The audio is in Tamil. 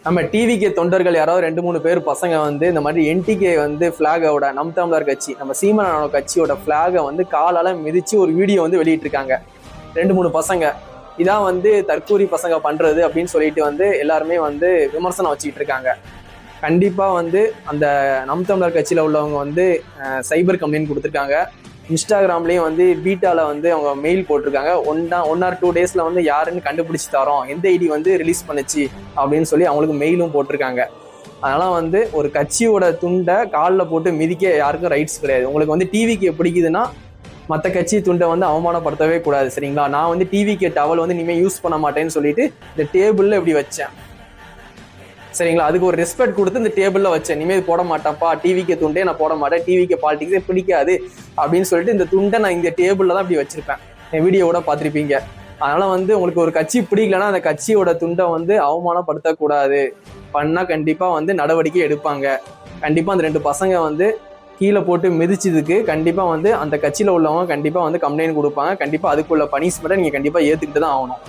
நம்ம டிவிகே தொண்டர்கள் யாராவது 2-3 பேர் பசங்க வந்து இந்த மாதிரி என்டிகே வந்து பிளாகோட நம் தமிழர் கட்சி நம்ம சீமானோட கட்சியோட பிளாகை வந்து காலால மிதிச்சு ஒரு வீடியோ வந்து வெளியிட்டிருக்காங்க 2-3 பசங்க. இதான் வந்து தற்கூரி பசங்க பண்றது அப்படின்னு சொல்லிட்டு வந்து எல்லாருமே வந்து விமர்சனம் வச்சுக்கிட்டு இருக்காங்க. கண்டிப்பா வந்து அந்த நம் தமிழர் கட்சியில உள்ளவங்க வந்து சைபர் கம்ப்ளைண்ட் கொடுத்துருக்காங்க. இன்ஸ்டாகிராம்லயும் வந்து பீட்டால வந்து அவங்க மெயில் போட்டிருக்காங்க. 1 or 2 daysல வந்து யாருன்னு கண்டுபிடிச்சு தரோம், எந்த ஐடி வந்து ரிலீஸ் பண்ணுச்சு அப்படின்னு சொல்லி அவங்களுக்கு மெயிலும் போட்டிருக்காங்க. அதனால வந்து ஒரு கட்சியோட துண்டை காலில் போட்டு மிதிக்க யாருக்கும் ரைட்ஸ் கிடையாது. உங்களுக்கு வந்து டிவிக்கு பிடிக்குதுன்னா மற்ற கட்சி துண்டை வந்து அவமானப்படுத்தவே கூடாது, சரிங்களா? நான் வந்து டிவிக்கு டவல் வந்து இனிமேல் யூஸ் பண்ண மாட்டேன்னு சொல்லிட்டு இந்த டேபிள்ல இப்படி வச்சேன், சரிங்களா? அதுக்கு ஒரு ரெஸ்பெக்ட் கொடுத்து இந்த டேபிள்ல வச்சேன். இனிமேல் போட மாட்டேன்ப்பா, டிவிக்கு துண்டே நான் போட மாட்டேன், டிவிக்கு பாலிடிக்ஸே பிடிக்காது அப்படின்னு சொல்லிட்டு இந்த துண்டை நான் இந்த டேபிள்ல தான் இப்படி வச்சிருப்பேன். என் வீடியோவோட பார்த்துருப்பீங்க. அதனால வந்து உங்களுக்கு ஒரு கட்சி பிடிக்கலன்னா அந்த கட்சியோட துண்டை வந்து அவமானப்படுத்தக்கூடாது. பண்ணா கண்டிப்பா வந்து நடவடிக்கை எடுப்பாங்க. கண்டிப்பா அந்த 2 பசங்க வந்து கீழே போட்டு மிதிச்சதுக்கு கண்டிப்பா வந்து அந்த கட்சியில உள்ளவங்க கண்டிப்பா வந்து கம்ப்ளைண்ட் கொடுப்பாங்க. கண்டிப்பா அதுக்குள்ள பனிஷ்மெண்ட்டை நீங்க கண்டிப்பா ஏத்துக்கிட்டு தான் ஆகணும்.